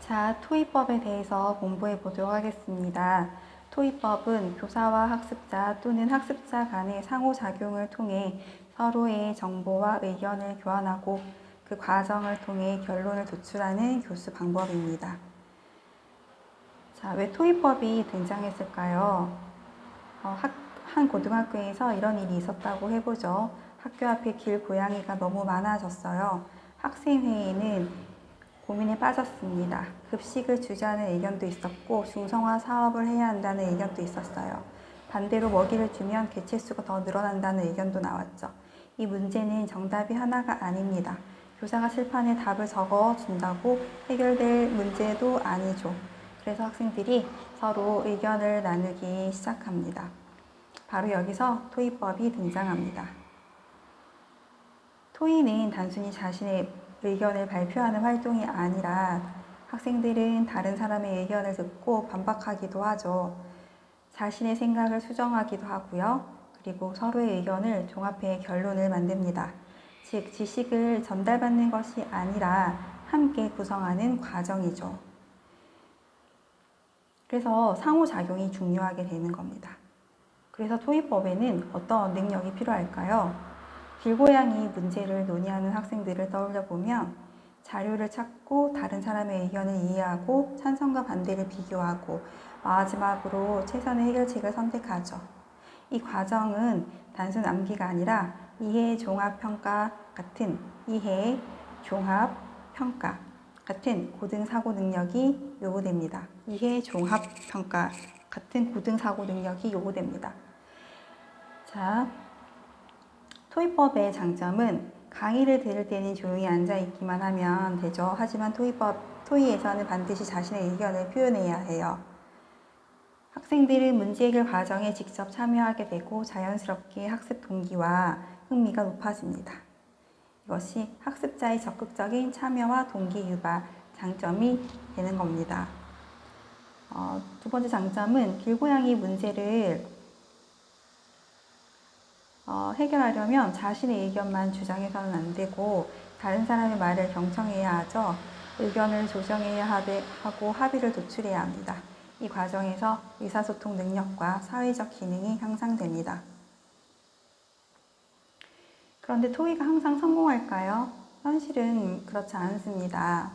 자, 토의법에 대해서 공부해 보도록 하겠습니다. 토의법은 교사와 학습자 또는 학습자 간의 상호작용을 통해 서로의 정보와 의견을 교환하고 그 과정을 통해 결론을 도출하는 교수 방법입니다. 자, 왜 토의법이 등장했을까요? 한 고등학교에서 이런 일이 있었다고 해보죠. 학교 앞에 길고양이가 너무 많아졌어요. 학생회에는 고민에 빠졌습니다. 급식을 주자는 의견도 있었고 중성화 사업을 해야 한다는 의견도 있었어요. 반대로 먹이를 주면 개체수가 더 늘어난다는 의견도 나왔죠. 이 문제는 정답이 하나가 아닙니다. 교사가 칠판에 답을 적어 준다고 해결될 문제도 아니죠. 그래서 학생들이 서로 의견을 나누기 시작합니다. 바로 여기서 토의법이 등장합니다. 토의는 단순히 자신의 의견을 발표하는 활동이 아니라 학생들은 다른 사람의 의견을 듣고 반박하기도 하죠. 자신의 생각을 수정하기도 하고요. 그리고 서로의 의견을 종합해 결론을 만듭니다. 즉, 지식을 전달받는 것이 아니라 함께 구성하는 과정이죠. 그래서 상호작용이 중요하게 되는 겁니다. 그래서 토의법에는 어떤 능력이 필요할까요? 길고양이 문제를 논의하는 학생들을 떠올려 보면 자료를 찾고 다른 사람의 의견을 이해하고 찬성과 반대를 비교하고 마지막으로 최선의 해결책을 선택하죠. 이 과정은 단순 암기가 아니라 이해 종합 평가 같은 고등 사고 능력이 요구됩니다. 이해 종합 평가 같은 고등 사고 능력이 요구됩니다. 자, 토의법의 장점은 강의를 들을 때는 조용히 앉아있기만 하면 되죠. 하지만 토의에서는 반드시 자신의 의견을 표현해야 해요. 학생들은 문제 해결 과정에 직접 참여하게 되고 자연스럽게 학습 동기와 흥미가 높아집니다. 이것이 학습자의 적극적인 참여와 동기 유발, 장점이 되는 겁니다. 두 번째 장점은 길고양이 문제를 해결하려면 자신의 의견만 주장해서는 안 되고 다른 사람의 말을 경청해야 하죠. 의견을 조정해야 하고 합의를 도출해야 합니다. 이 과정에서 의사소통 능력과 사회적 기능이 향상됩니다. 그런데 토의가 항상 성공할까요? 현실은 그렇지 않습니다.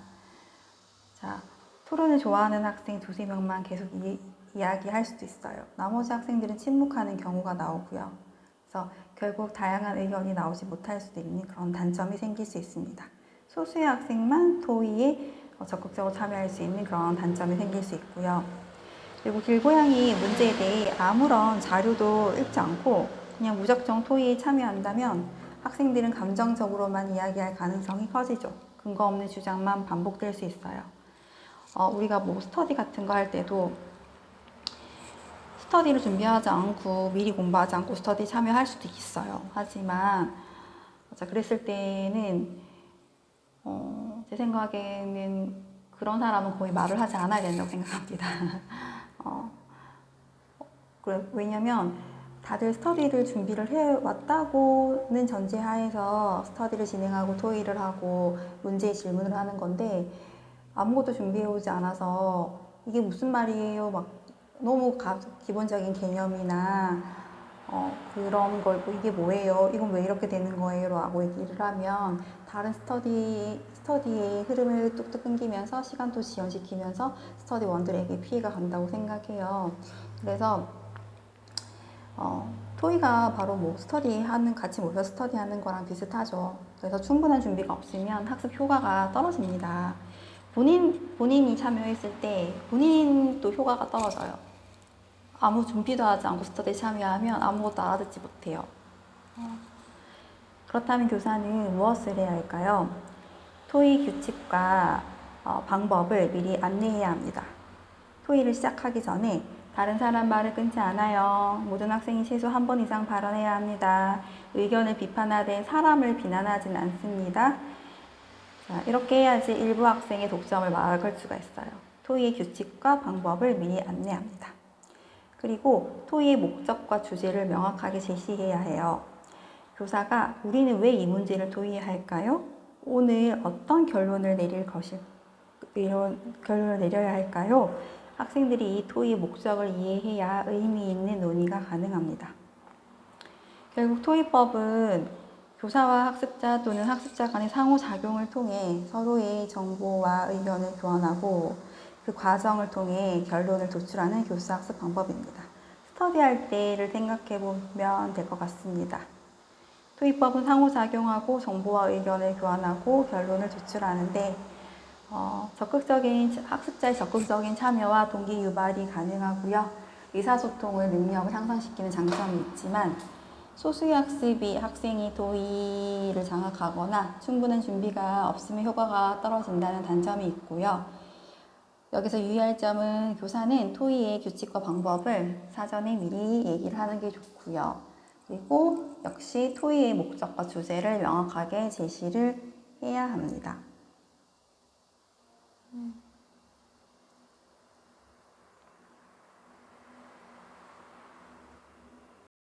자, 토론을 좋아하는 학생 두세 명만 계속 이야기할 수도 있어요. 나머지 학생들은 침묵하는 경우가 나오고요. 그래서 결국 다양한 의견이 나오지 못할 수도 있는 그런 단점이 생길 수 있습니다. 소수의 학생만 토의에 적극적으로 참여할 수 있는 그런 단점이 생길 수 있고요. 그리고 길고양이 문제에 대해 아무런 자료도 읽지 않고 그냥 무작정 토의에 참여한다면 학생들은 감정적으로만 이야기할 가능성이 커지죠. 근거 없는 주장만 반복될 수 있어요. 우리가 스터디 같은 거 할 때도 스터디를 준비하지 않고 미리 공부하지 않고 스터디 참여할 수도 있어요. 하지만 그랬을 때는 제 생각에는 그런 사람은 거의 말을 하지 않아야 된다고 생각합니다. 왜냐면 다들 스터디를 준비를 해왔다고는 전제하에서 스터디를 진행하고 토의를 하고 문제 질문을 하는 건데 아무것도 준비해오지 않아서 이게 무슨 말이에요? 막 너무 기본적인 개념이나 그런 걸 이게 뭐예요? 이건 왜 이렇게 되는 거예요? 라고 얘기를 하면 다른 스터디의 흐름을 뚝뚝 끊기면서 시간도 지연시키면서 스터디원들에게 피해가 간다고 생각해요. 그래서 토의가 바로 같이 모여서 스터디하는 거랑 비슷하죠. 그래서 충분한 준비가 없으면 학습 효과가 떨어집니다. 본인이 참여했을 때 본인도 효과가 떨어져요. 아무 준비도 하지 않고 스터디에 참여하면 아무것도 알아듣지 못해요. 그렇다면 교사는 무엇을 해야 할까요? 토의 규칙과 방법을 미리 안내해야 합니다. 토의를 시작하기 전에 다른 사람 말을 끊지 않아요. 모든 학생이 최소 한 번 이상 발언해야 합니다. 의견을 비판하되 사람을 비난하진 않습니다. 자, 이렇게 해야지 일부 학생의 독점을 막을 수가 있어요. 토의의 규칙과 방법을 미리 안내합니다. 그리고 토의의 목적과 주제를 명확하게 제시해야 해요. 교사가 우리는 왜 이 문제를 토의해야 할까요? 오늘 어떤 결론을 내릴 이런 결론을 내려야 할까요? 학생들이 이 토의 목적을 이해해야 의미 있는 논의가 가능합니다. 결국 토의법은 교사와 학습자 또는 학습자 간의 상호작용을 통해 서로의 정보와 의견을 교환하고 그 과정을 통해 결론을 도출하는 교수학습 방법입니다. 스터디할 때를 생각해 보면 될 것 같습니다. 토의법은 상호작용하고 정보와 의견을 교환하고 결론을 도출하는데 학습자의 적극적인 참여와 동기 유발이 가능하고요. 의사소통을 능력을 향상시키는 장점이 있지만 소수의 학습이 학생이 토의를 장악하거나 충분한 준비가 없으면 효과가 떨어진다는 단점이 있고요. 여기서 유의할 점은 교사는 토의의 규칙과 방법을 사전에 미리 얘기를 하는 게 좋고요. 그리고 역시 토의의 목적과 주제를 명확하게 제시를 해야 합니다.